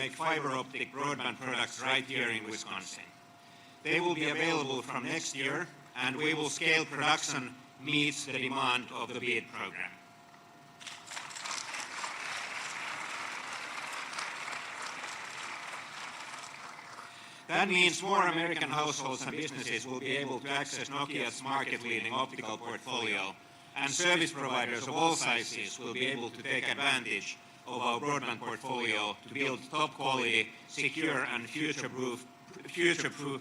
make fiber optic broadband products right here in Wisconsin. They will be available from next year, and we will scale production meets the demand of the BEAD program. That means more American households and businesses will be able to access Nokia's market-leading optical portfolio, and service providers of all sizes will be able to take advantage of our broadband portfolio to build top-quality, secure, and future-proof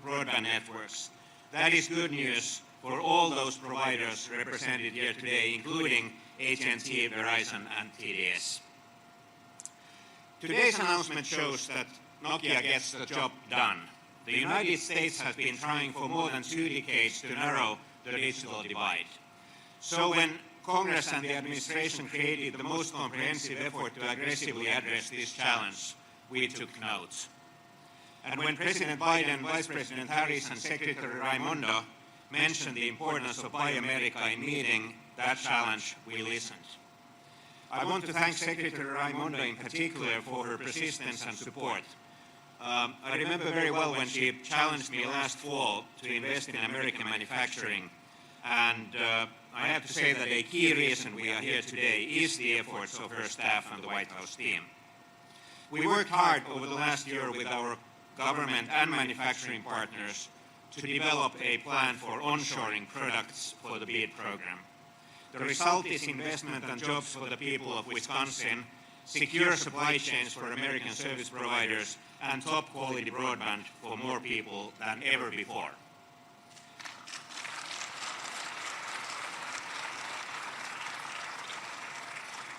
broadband networks. That is good news for all those providers represented here today, including AT&T, Verizon, and TDS. Today's announcement shows that Nokia gets the job done. The United States has been trying for more than 2 decades to narrow the digital divide. So when Congress and the administration created the most comprehensive effort to aggressively address this challenge, we took note. And when President Biden, Vice President Harris, and Secretary Raimondo mentioned the importance of Buy America in meeting that challenge, we listened. I want to thank Secretary Raimondo in particular for her persistence and support. I remember very well when she challenged me last fall to invest in American manufacturing, and I have to say that a key reason we are here today is the efforts of her staff and the White House team. We worked hard over the last year with our government and manufacturing partners to develop a plan for onshoring products for the BEAD program. The result is investment and jobs for the people of Wisconsin, secure supply chains for American service providers, and top-quality broadband for more people than ever before.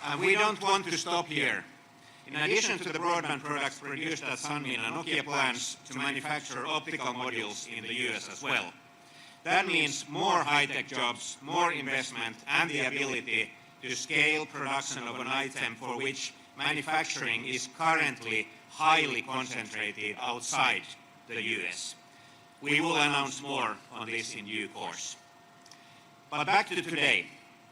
And we don't want to stop here. In addition to the broadband products produced at Sanmina, Nokia plans to manufacture optical modules in the US as well. That means more high-tech jobs, more investment, and the ability to scale production of an item for which manufacturing is currently highly concentrated outside the US. We will announce more on this in due course. But back to today.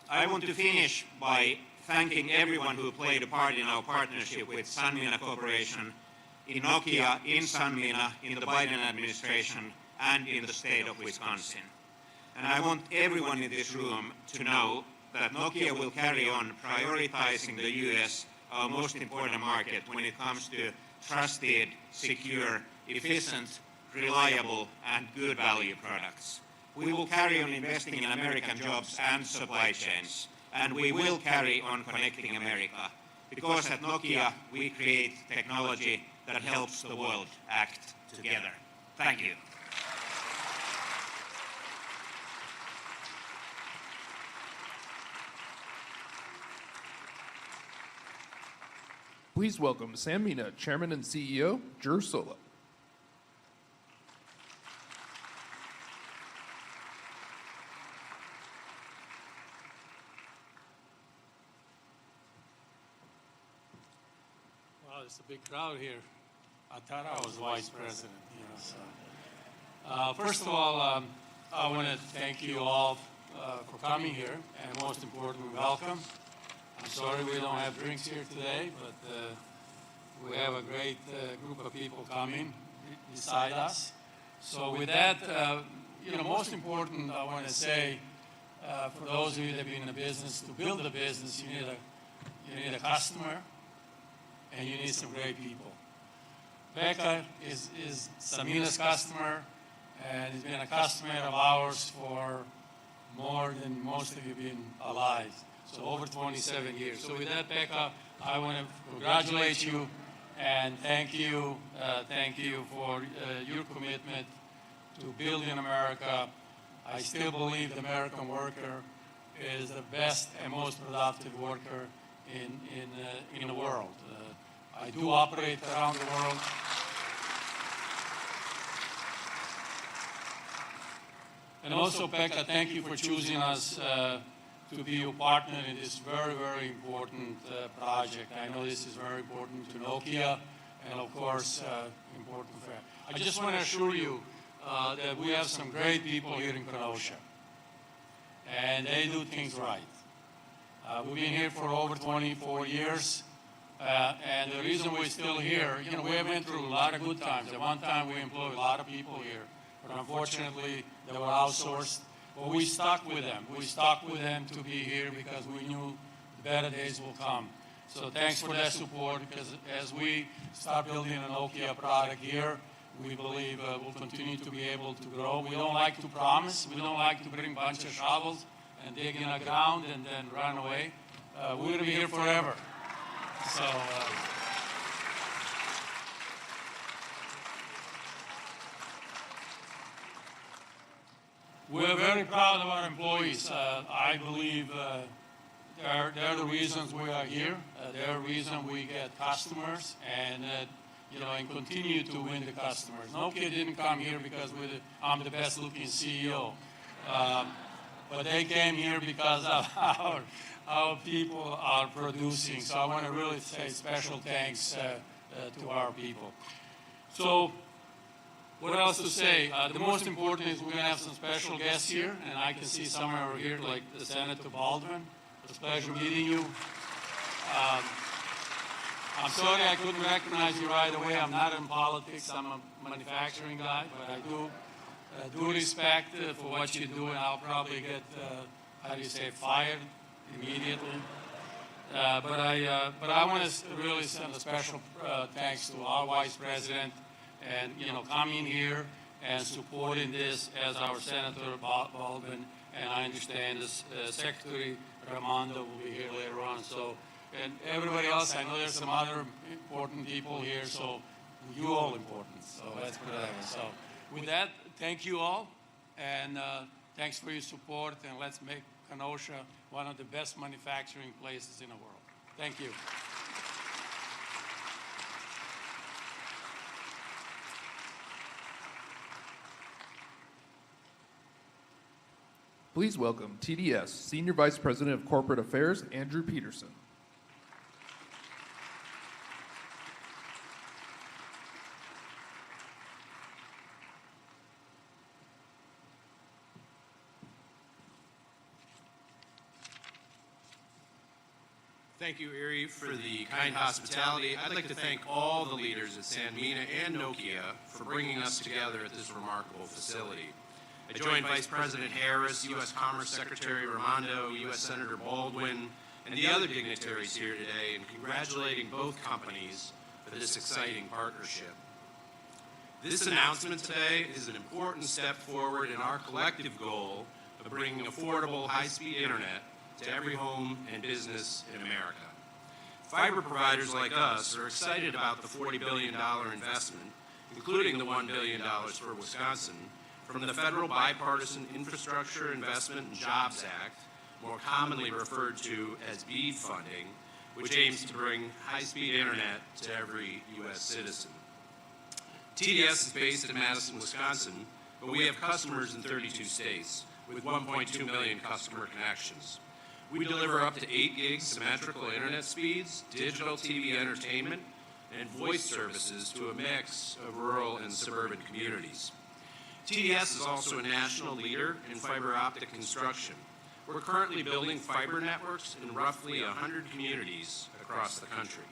I want to finish by thanking everyone who played a part in our partnership with Sanmina Corporation, in Nokia, in Sanmina, in the Biden administration, and in the state of Wisconsin. And I want everyone in this room to know that Nokia will carry on prioritizing the US, our most important market, when it comes to trusted, secure, efficient, reliable, and good value products. We will carry on investing in American jobs and supply chains, and we will carry on connecting America, because at Nokia we create technology that helps the world act together. Thank you. Please welcome Sanmina Chairman and CEO, Jer Sola. Wow, it's a big crowd here. I thought I was vice president. First of all, I want to thank you all for coming here, and most importantly, welcome. I'm sorry we don't have drinks here today, but we have a great group of people coming beside us. So with that, most important, I want to say, for those of you that have been in the business, to build a business, you need a customer, and you need some great people. Becca is Sanmina's customer, and has been a customer of ours for more than most of you been alive. So over 27 years. So with that, Becca, I want to congratulate you and thank you for your commitment to building America. I still believe the American worker is the best and most productive worker in the world. I do operate around the world. And also, Becca, thank you for choosing us to be your partner in this very, very important project. I know this is very important to Nokia and, of course, important for. I just want to assure you that we have some great people here in Kenosha, and they do things right. We've been here for over 24 years. And the reason we're still here, we have been through a lot of good times. At one time, we employed a lot of people here, but unfortunately, they were outsourced. But we stuck with them. We stuck with them to be here because we knew the better days will come. So thanks for that support, because as we start building a Nokia product here, we believe we'll continue to be able to grow. We don't like to promise. We don't like to bring a bunch of shovels and dig in the ground and then run away. We're going to be here forever. So we're very proud of our employees. I believe they're the reasons we are here. They're the reason we get customers and and continue to win the customers. Nokia didn't come here because I'm the best looking CEO. But they came here because of our people are producing. So I want to really say special thanks to our people. So what else to say? The most important is we're going to have some special guests here, and I can see some over here, like the Senator Baldwin. It's a pleasure meeting you. I'm sorry I couldn't recognize you right away. I'm not in politics. I'm a manufacturing guy, but I do respect for what you do, and I'll probably get, fired immediately. But I want to really send a special thanks to our Vice President and, coming here and supporting this as our Senator Baldwin, and I understand this Secretary Raimondo will be here later on. So, and everybody else, I know there's some other important people here, so you all important. So let's put it that way. So with that, thank you all, and thanks for your support, and let's make Kenosha one of the best manufacturing places in the world. Thank you. Please welcome TDS Senior Vice President of Corporate Affairs, Andrew Peterson. Thank you, Erie, for the kind hospitality. I'd like to thank all the leaders at Sanmina and Nokia for bringing us together at this remarkable facility. I join Vice President Harris, U.S. Commerce Secretary Raimondo, U.S. Senator Baldwin, and the other dignitaries here today in congratulating both companies for this exciting partnership. This announcement today is an important step forward in our collective goal of bringing affordable, high-speed internet to every home and business in America. Fiber providers like us are excited about the $40 billion investment, including the $1 billion for Wisconsin, from the Federal Bipartisan Infrastructure Investment and Jobs Act, more commonly referred to as BEAD funding, which aims to bring high-speed internet to every U.S. citizen. TDS is based in Madison, Wisconsin, but we have customers in 32 states with 1.2 million customer connections. We deliver up to 8 gig symmetrical internet speeds, digital TV entertainment, and voice services to a mix of rural and suburban communities. TDS is also a national leader in fiber optic construction. We're currently building fiber networks in roughly 100 communities across the country.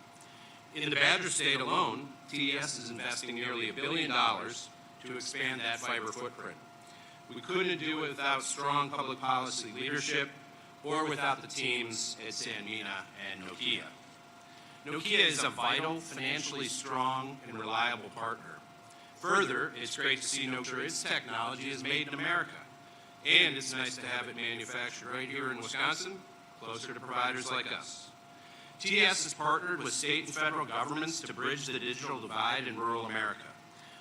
In the Badger State alone, TDS is investing nearly $1 billion to expand that fiber footprint. We couldn't do it without strong public policy leadership or without the teams at Sanmina and Nokia. Nokia is a vital, financially strong, and reliable partner. Further, it's great to see Nokia's technology is made in America, and it's nice to have it manufactured right here in Wisconsin, closer to providers like us. TDS has partnered with state and federal governments to bridge the digital divide in rural America.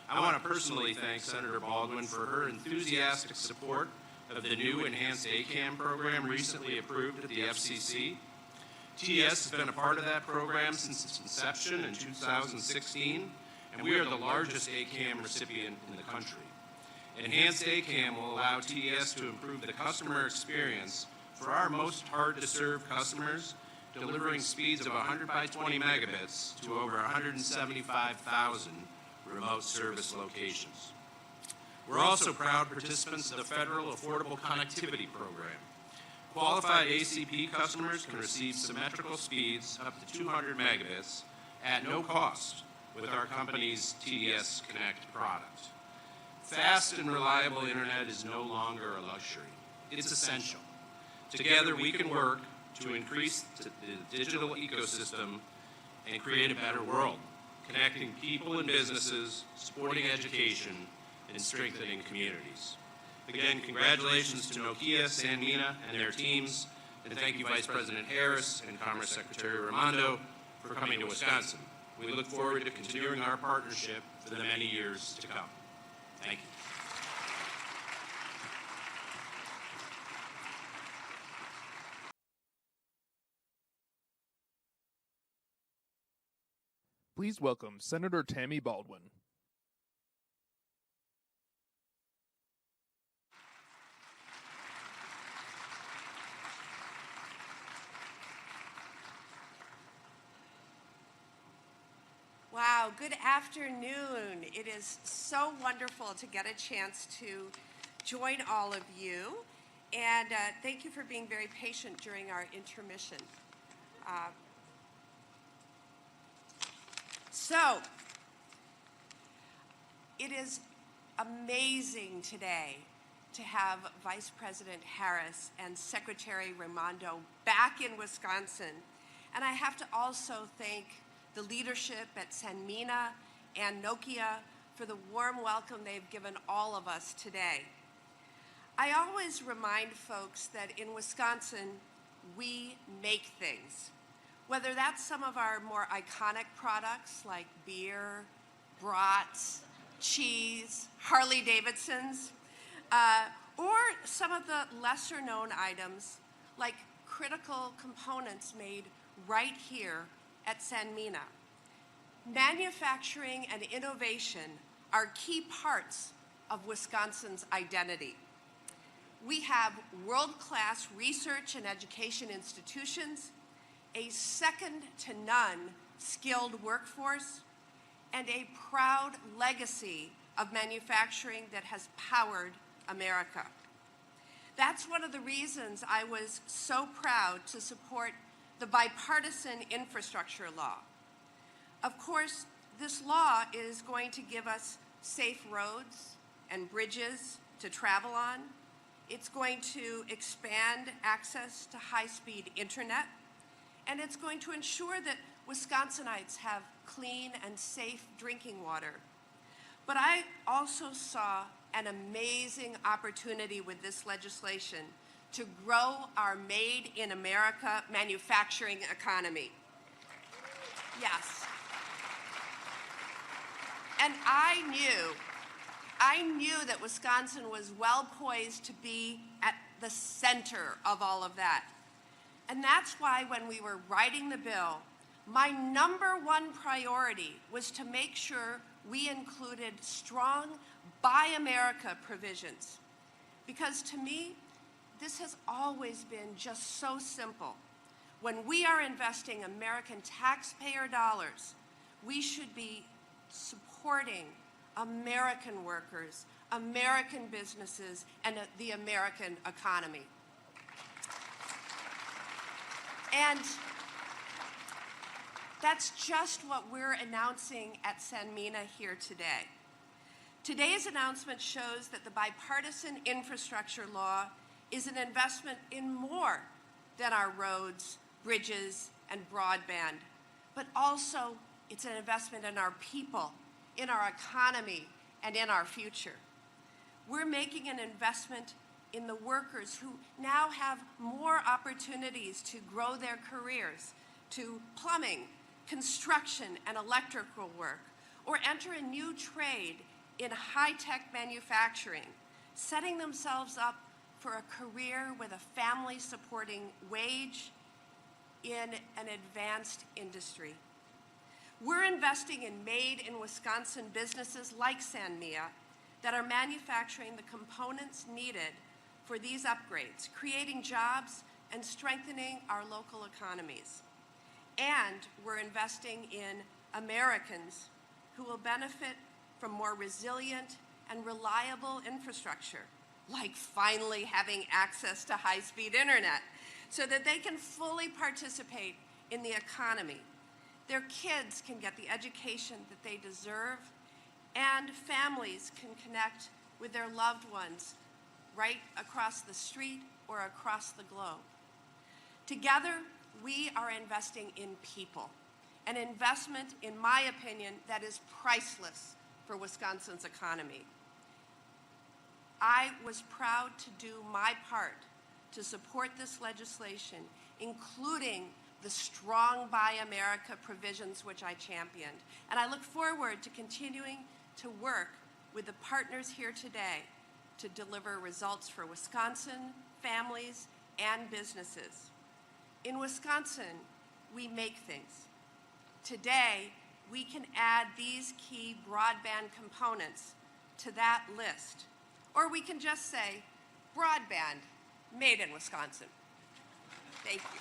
I want to personally thank Senator Baldwin for her enthusiastic support of the new Enhanced ACAM program recently approved at the FCC. TDS has been a part of that program since its inception in 2016, and we are the largest ACAM recipient in the country. Enhanced ACAM will allow TDS to improve the customer experience for our most hard-to-serve customers, delivering speeds of 100 by 20 megabits to over 175,000 remote service locations. We're also proud participants of the Federal Affordable Connectivity Program. Qualified ACP customers can receive symmetrical speeds up to 200 megabits at no cost with our company's TDS Connect product. Fast and reliable internet is no longer a luxury. It's essential. Together we can work to increase the digital ecosystem and create a better world, connecting people and businesses, supporting education, and strengthening communities. Again, congratulations to Nokia, Sanmina, and their teams, and thank you Vice President Harris and Commerce Secretary Raimondo for coming to Wisconsin. We look forward to continuing our partnership for the many years to come. Thank you. Please welcome Senator Tammy Baldwin. Wow, good afternoon. It is so wonderful to get a chance to join all of you, and thank you for being very patient during our intermission. So, it is amazing today to have Vice President Harris and Secretary Raimondo back in Wisconsin, and I have to also thank the leadership at Sanmina and Nokia for the warm welcome they've given all of us today. I always remind folks that in Wisconsin, we make things. Whether that's some of our more iconic products like beer, brats, cheese, Harley Davidsons, or some of the lesser known items like critical components made right here at Sanmina. Manufacturing and innovation are key parts of Wisconsin's identity. We have world-class research and education institutions, a second-to-none skilled workforce, and a proud legacy of manufacturing that has powered America. That's one of the reasons I was so proud to support the bipartisan infrastructure law. Of course, this law is going to give us safe roads and bridges to travel on. It's going to expand access to high-speed internet, and it's going to ensure that Wisconsinites have clean and safe drinking water. But I also saw an amazing opportunity with this legislation to grow our Made in America manufacturing economy. Yes. And I knew that Wisconsin was well poised to be at the center of all of that. And that's why when we were writing the bill, my #1 priority was to make sure we included strong Buy America provisions. Because to me, this has always been just so simple. When we are investing American taxpayer dollars, we should be supporting American workers, American businesses, and the American economy. And that's just what we're announcing at Sanmina here today. Today's announcement shows that the bipartisan infrastructure law is an investment in more than our roads, bridges, and broadband, but also it's an investment in our people, in our economy, and in our future. We're making an investment in the workers who now have more opportunities to grow their careers to plumbing, construction, and electrical work, or enter a new trade in high-tech manufacturing, setting themselves up for a career with a family-supporting wage in an advanced industry. We're investing in made-in-Wisconsin businesses like Sanmina that are manufacturing the components needed for these upgrades, creating jobs and strengthening our local economies. And we're investing in Americans who will benefit from more resilient and reliable infrastructure, like finally having access to high-speed internet, so that they can fully participate in the economy. Their kids can get the education that they deserve, and families can connect with their loved ones right across the street or across the globe. Together, we are investing in people, an investment, in my opinion, that is priceless for Wisconsin's economy. I was proud to do my part to support this legislation, including the Strong Buy America provisions which I championed. And I look forward to continuing to work with the partners here today to deliver results for Wisconsin, families, and businesses. In Wisconsin, we make things. Today, we can add these key broadband components to that list. Or we can just say, broadband, made in Wisconsin. Thank you.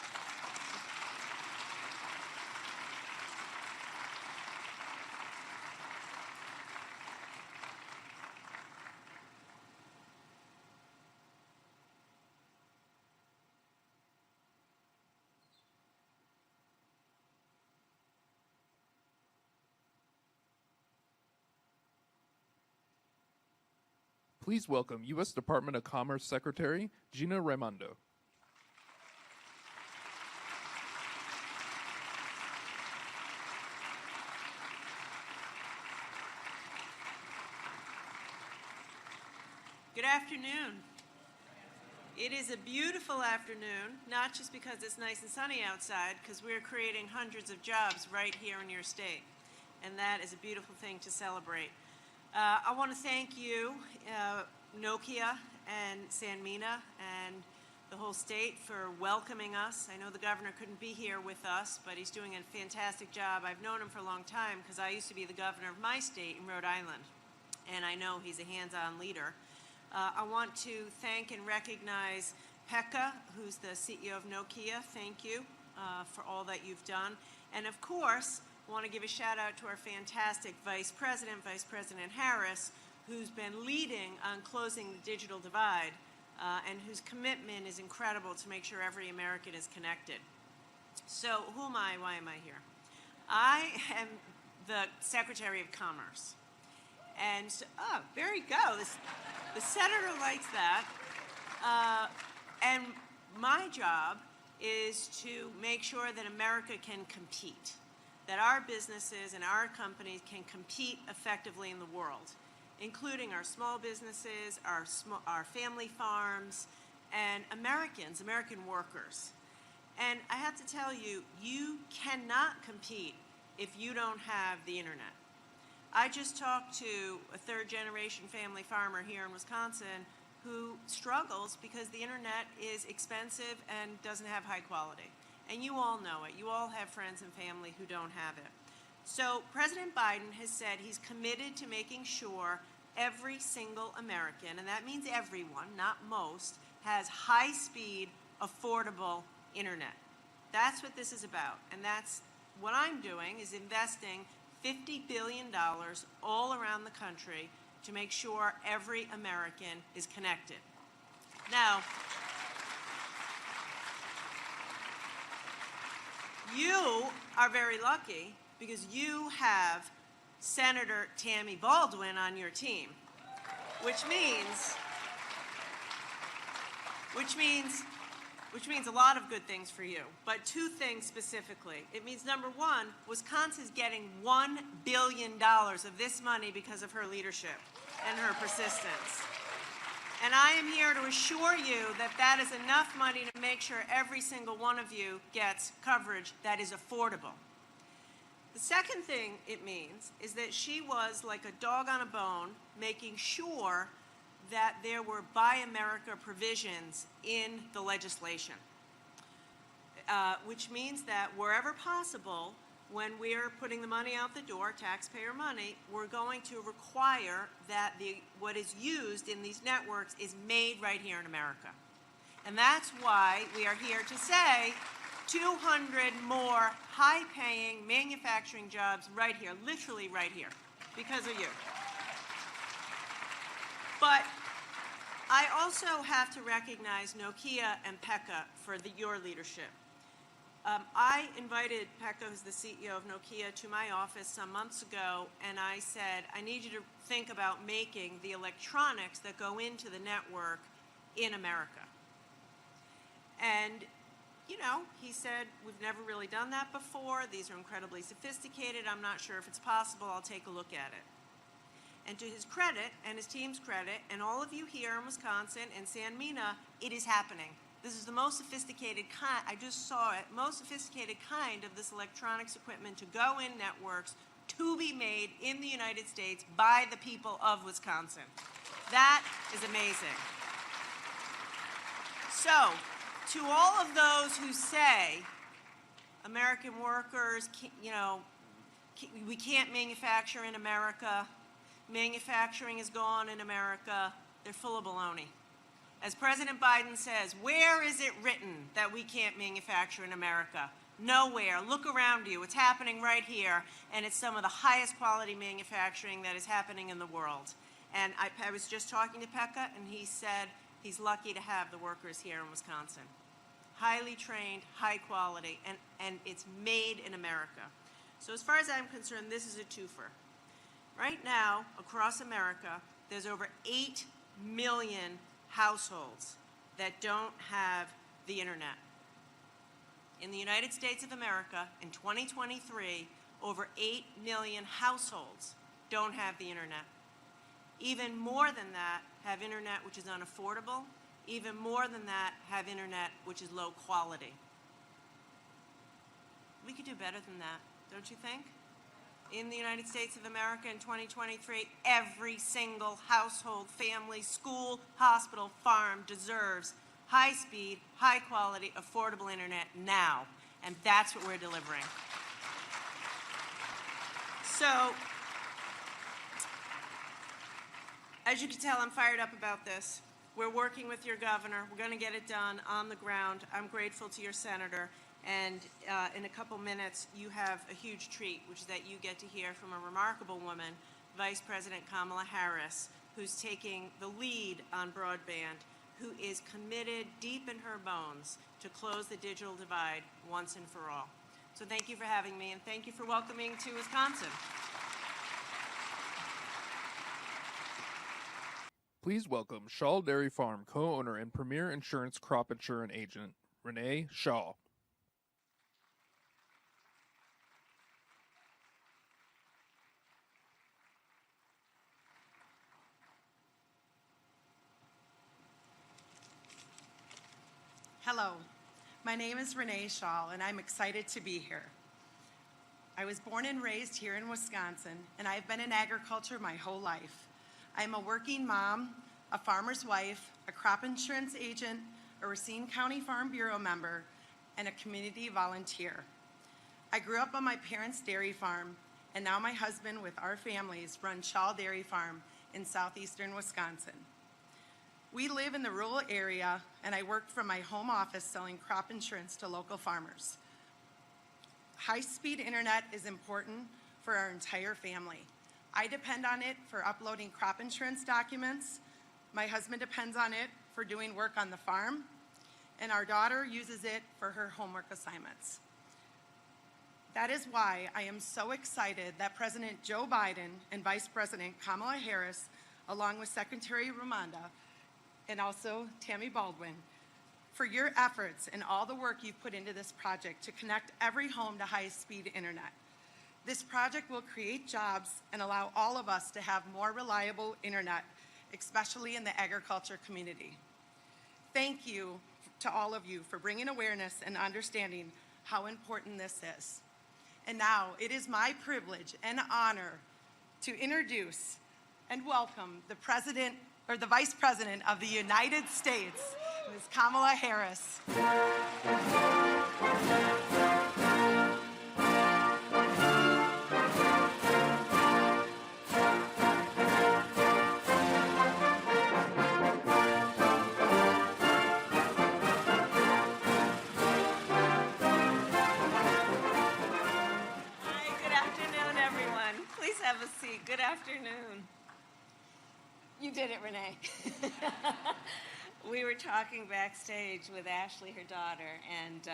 Please welcome U.S. Department of Commerce Secretary Gina Raimondo. Good afternoon. It is a beautiful afternoon, not just because it's nice and sunny outside, because we're creating hundreds of jobs right here in your state. And that is a beautiful thing to celebrate. I want to thank you, Nokia and Sanmina and the whole state for welcoming us. I know the governor couldn't be here with us, but he's doing a fantastic job. I've known him for a long time because I used to be the governor of my state in Rhode Island, and I know he's a hands-on leader. I want to thank and recognize Pekka, who's the CEO of Nokia. Thank you for all that you've done. And of course, I want to give a shout out to our fantastic Vice President Harris, who's been leading on closing the digital divide and whose commitment is incredible to make sure every American is connected. So who am I? Why am I here? I am the Secretary of Commerce. And, oh, there you go. The senator likes that. And my job is to make sure that America can compete, that our businesses and our companies can compete effectively in the world, including our small businesses, our family farms, and Americans, American workers. And I have to tell you, you cannot compete if you don't have the internet. I just talked to a third-generation family farmer here in Wisconsin who struggles because the internet is expensive and doesn't have high quality. And you all know it. You all have friends and family who don't have it. So President Biden has said he's committed to making sure every single American, and that means everyone, not most, has high-speed, affordable internet. That's what this is about. And that's what I'm doing, is investing $50 billion all around the country to make sure every American is connected. Now, you are very lucky because you have Senator Tammy Baldwin on your team, which means a lot of good things for you, but two things specifically. It means, number one, Wisconsin's getting $1 billion of this money because of her leadership and her persistence. And I am here to assure you that that is enough money to make sure every single one of you gets coverage that is affordable. The second thing it means is that she was like a dog on a bone, making sure that there were Buy America provisions in the legislation, which means that wherever possible, when we're putting the money out the door, taxpayer money, we're going to require that what is used in these networks is made right here in America. And that's why we are here to say 200 more high-paying manufacturing jobs right here, literally right here, because of you. But I also have to recognize Nokia and Pekka for your leadership. I invited Pekka, who's the CEO of Nokia, to my office some months ago, and I said, I need you to think about making the electronics that go into the network in America. And, you know, he said, we've never really done that before. These are incredibly sophisticated. I'm not sure if it's possible. I'll take a look at it. And to his credit and his team's credit, and all of you here in Wisconsin and Sanmina, it is happening. This is the most sophisticated kind, I just saw it, most sophisticated kind of this electronics equipment to go in networks to be made in the United States by the people of Wisconsin. That is amazing. So, to all of those who say American workers, you know, we can't manufacture in America, manufacturing is gone in America, they're full of baloney. As President Biden says, where is it written that we can't manufacture in America? Nowhere. Look around you. It's happening right here, and it's some of the highest quality manufacturing that is happening in the world. And I was just talking to Pekka, and he said he's lucky to have the workers here in Wisconsin. Highly trained, high quality, and it's made in America. So as far as I'm concerned, this is a twofer. Right now, across America, there's over 8 million households that don't have the internet. In the United States of America, in 2023, over 8 million households don't have the internet. Even more than that have internet which is unaffordable. Even more than that have internet which is low quality. We could do better than that, don't you think? In the United States of America in 2023, every single household, family, school, hospital, farm deserves high-speed, high-quality, affordable internet now, and that's what we're delivering. So, as you can tell, I'm fired up about this. We're working with your governor. We're going to get it done on the ground. I'm grateful to your senator. And in a couple minutes, you have a huge treat, which is that you get to hear from a remarkable woman, Vice President Kamala Harris, who's taking the lead on broadband, who is committed deep in her bones to close the digital divide once and for all. So thank you for having me, and thank you for welcoming to Wisconsin. Please welcome Shaw Dairy Farm co-owner and premier insurance crop insurance agent, Renee Shaw. Hello, my name is Renee Shaw, and I'm excited to be here. I was born and raised here in Wisconsin, and I've been in agriculture my whole life. I'm a working mom, a farmer's wife, a crop insurance agent, a Racine County Farm Bureau member, and a community volunteer. I grew up on my parents' dairy farm, and now my husband with our families run Shaw Dairy Farm in southeastern Wisconsin. We live in the rural area, and I work from my home office selling crop insurance to local farmers. High-speed internet is important for our entire family. I depend on it for uploading crop insurance documents. My husband depends on it for doing work on the farm, and our daughter uses it for her homework assignments. That is why I am so excited that President Joe Biden and Vice President Kamala Harris, along with Secretary Raimondo, and also Tammy Baldwin, for your efforts and all the work you've put into this project to connect every home to high-speed internet. This project will create jobs and allow all of us to have more reliable internet, especially in the agriculture community. Thank you to all of you for bringing awareness and understanding how important this is. And now it is my privilege and honor to introduce and welcome the Vice President of the United States, Ms. Kamala Harris. Hi, good afternoon, everyone. Please have a seat. Good afternoon. You did it, Renee. We were talking backstage with Ashley, her daughter, and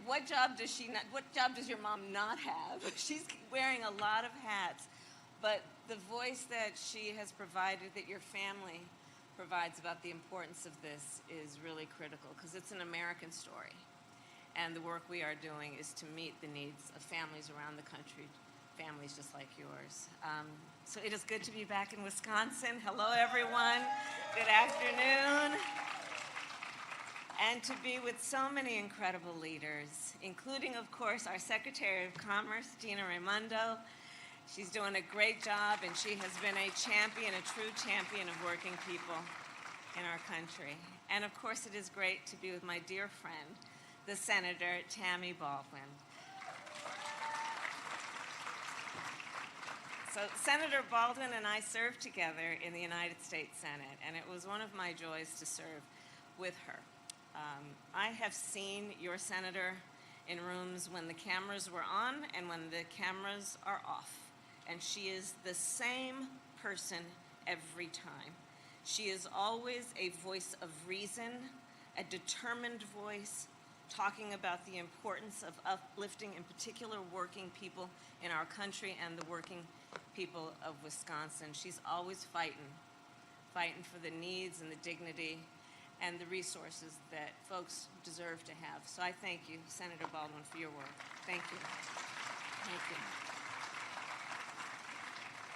what job does your mom not have? She's wearing a lot of hats, but the voice that she has provided, that your family provides about the importance of this, is really critical, because it's an American story. And the work we are doing is to meet the needs of families around the country, families just like yours. So it is good to be back in Wisconsin. Hello, everyone. Good afternoon. And to be with so many incredible leaders, including, of course, our Secretary of Commerce, Gina Raimondo. She's doing a great job, and she has been a champion, a true champion of working people in our country. And of course, it is great to be with my dear friend, the Senator Tammy Baldwin. So Senator Baldwin and I served together in the United States Senate, and it was one of my joys to serve with her. I have seen your senator in rooms when the cameras were on and when the cameras are off, and she is the same person every time. She is always a voice of reason, a determined voice, talking about the importance of uplifting, in particular, working people in our country and the working people of Wisconsin. She's always fighting for the needs and the dignity and the resources that folks deserve to have. So I thank you, Senator Baldwin, for your work. Thank you. Thank you.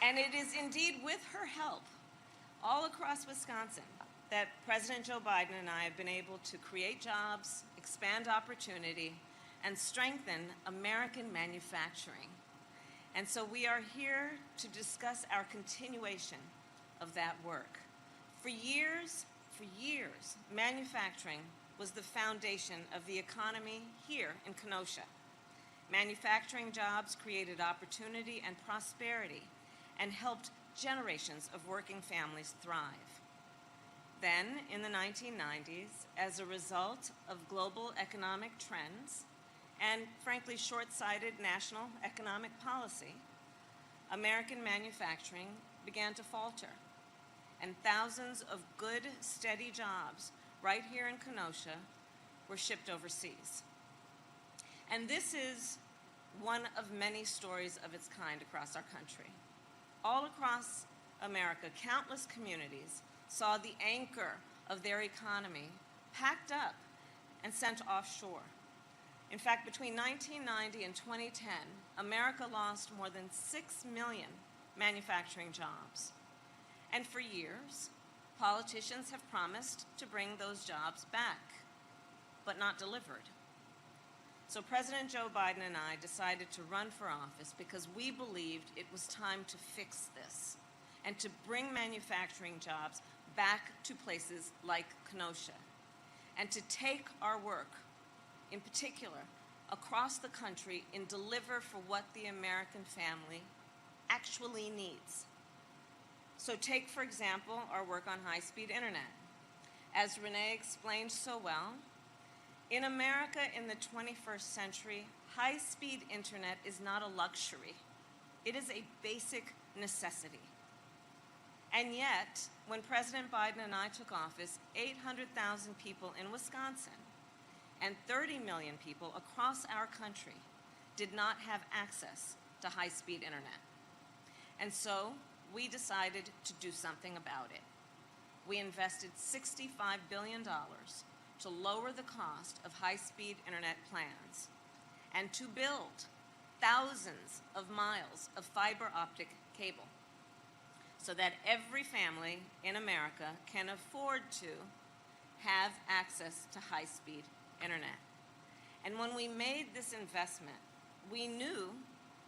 And it is indeed with her help, all across Wisconsin, that President Joe Biden and I have been able to create jobs, expand opportunity, and strengthen American manufacturing. And so we are here to discuss our continuation of that work. For years, manufacturing was the foundation of the economy here in Kenosha. Manufacturing jobs created opportunity and prosperity and helped generations of working families thrive. Then, in the 1990s, as a result of global economic trends and, frankly, short-sighted national economic policy, American manufacturing began to falter, and thousands of good, steady jobs right here in Kenosha were shipped overseas. And this is one of many stories of its kind across our country. All across America, countless communities saw the anchor of their economy packed up and sent offshore. In fact, between 1990 and 2010, America lost more than 6 million manufacturing jobs. And for years, politicians have promised to bring those jobs back, but not delivered. So President Joe Biden and I decided to run for office because we believed it was time to fix this and to bring manufacturing jobs back to places like Kenosha, and to take our work, in particular, across the country and deliver for what the American family actually needs. So take, for example, our work on high-speed internet. As Renee explained so well, in America in the 21st century, high-speed internet is not a luxury. It is a basic necessity. And yet, when President Biden and I took office, 800,000 people in Wisconsin and 30 million people across our country did not have access to high-speed internet. And so we decided to do something about it. We invested $65 billion to lower the cost of high-speed internet plans and to build thousands of miles of fiber optic cable so that every family in America can afford to have access to high-speed internet. And when we made this investment, we knew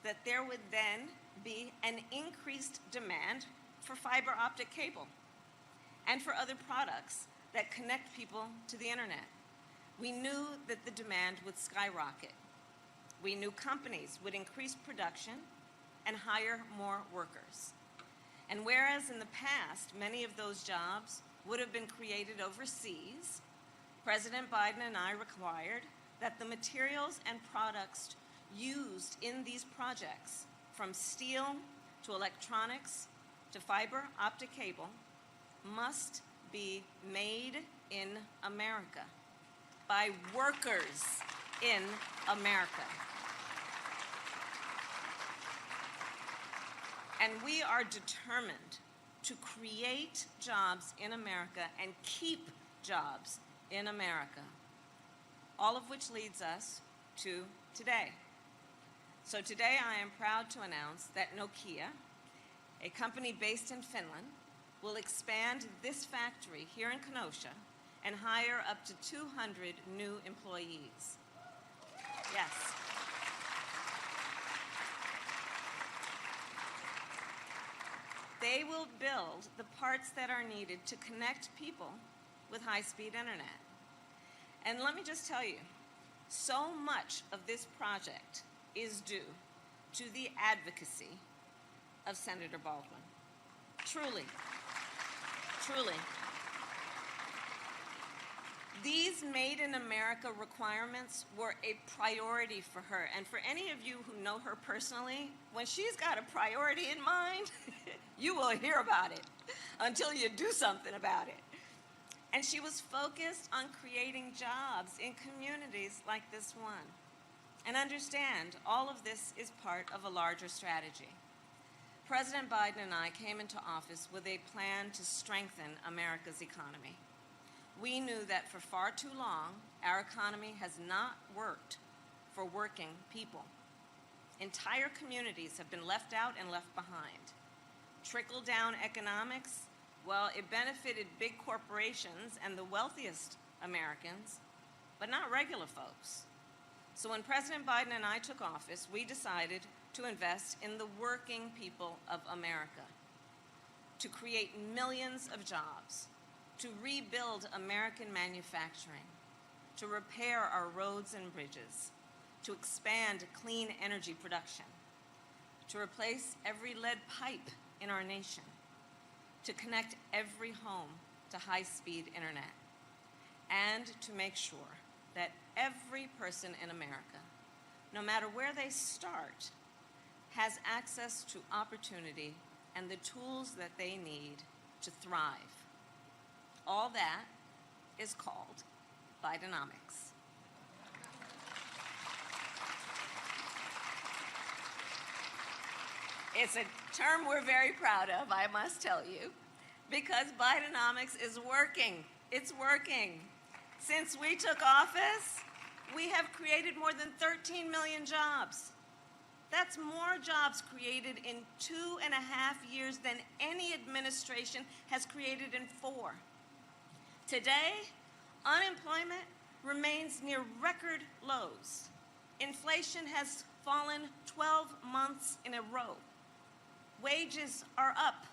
that there would then be an increased demand for fiber optic cable and for other products that connect people to the internet. We knew that the demand would skyrocket. We knew companies would increase production and hire more workers. And whereas in the past, many of those jobs would have been created overseas, President Biden and I required that the materials and products used in these projects, from steel to electronics to fiber optic cable must be made in America by workers in America. And we are determined to create jobs in America and keep jobs in America, all of which leads us to today. So today I am proud to announce that Nokia, a company based in Finland, will expand this factory here in Kenosha and hire up to 200 new employees. Yes. They will build the parts that are needed to connect people with high-speed internet. And let me just tell you, so much of this project is due to the advocacy of Senator Baldwin. Truly, truly. These Made in America requirements were a priority for her. And for any of you who know her personally, when she's got a priority in mind, you will hear about it until you do something about it. And she was focused on creating jobs in communities like this one. And understand, all of this is part of a larger strategy. President Biden and I came into office with a plan to strengthen America's economy. We knew that for far too long, our economy has not worked for working people. Entire communities have been left out and left behind. Trickle-down economics, well, it benefited big corporations and the wealthiest Americans, but not regular folks. So when President Biden and I took office, we decided to invest in the working people of America, to create millions of jobs, to rebuild American manufacturing, to repair our roads and bridges, to expand clean energy production, to replace every lead pipe in our nation, to connect every home to high-speed internet, and to make sure that every person in America, no matter where they start, has access to opportunity and the tools that they need to thrive. All that is called Bidenomics. It's a term we're very proud of, I must tell you, because Bidenomics is working. It's working. Since we took office, we have created more than 13 million jobs. That's more jobs created in 2.5 years than any administration has created in 4. Today, unemployment remains near record lows. Inflation has fallen 12 months in a row. Wages are up,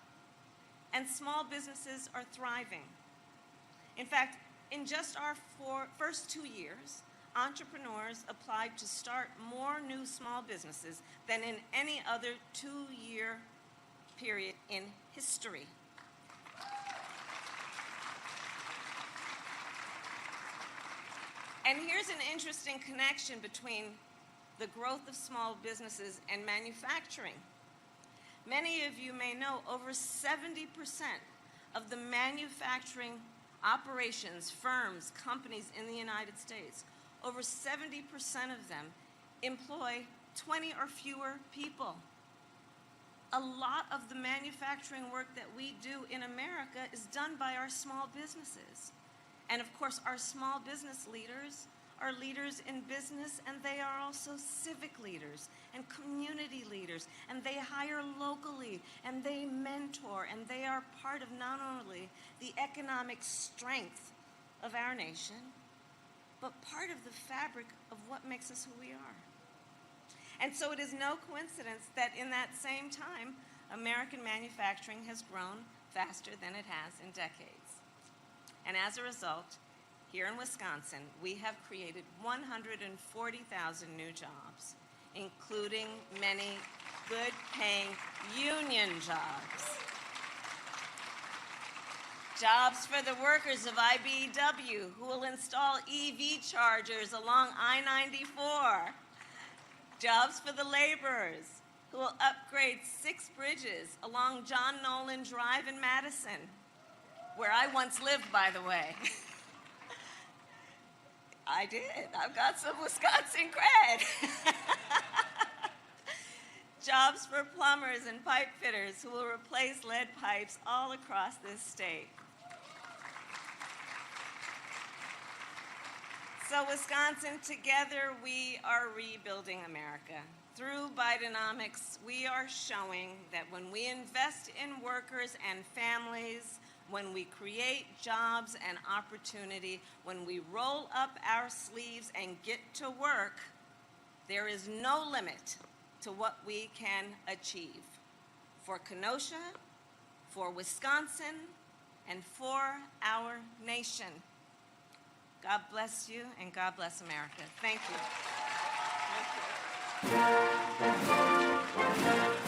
and small businesses are thriving. In fact, in just our first 2 years, entrepreneurs applied to start more new small businesses than in any other 2-year period in history. And here's an interesting connection between the growth of small businesses and manufacturing. Many of you may know over 70% of the manufacturing operations, firms, companies in the United States, over 70% of them employ 20 or fewer people. A lot of the manufacturing work that we do in America is done by our small businesses. And of course, our small business leaders are leaders in business, and they are also civic leaders and community leaders, and they hire locally, and they mentor, and they are part of not only the economic strength of our nation, but part of the fabric of what makes us who we are. And so it is no coincidence that in that same time, American manufacturing has grown faster than it has in decades. And as a result, here in Wisconsin, we have created 140,000 new jobs, including many good-paying union jobs. Jobs for the workers of IBEW who will install EV chargers along I-94. Jobs for the laborers who will upgrade 6 bridges along John Nolan Drive in Madison, where I once lived, by the way. I did. I've got some Wisconsin cred. Jobs for plumbers and pipe fitters who will replace lead pipes all across this state. So Wisconsin, together we are rebuilding America. Through Bidenomics, we are showing that when we invest in workers and families, when we create jobs and opportunity, when we roll up our sleeves and get to work, there is no limit to what we can achieve for Kenosha, for Wisconsin, and for our nation. God bless you, and God bless America. Thank you. Thank you.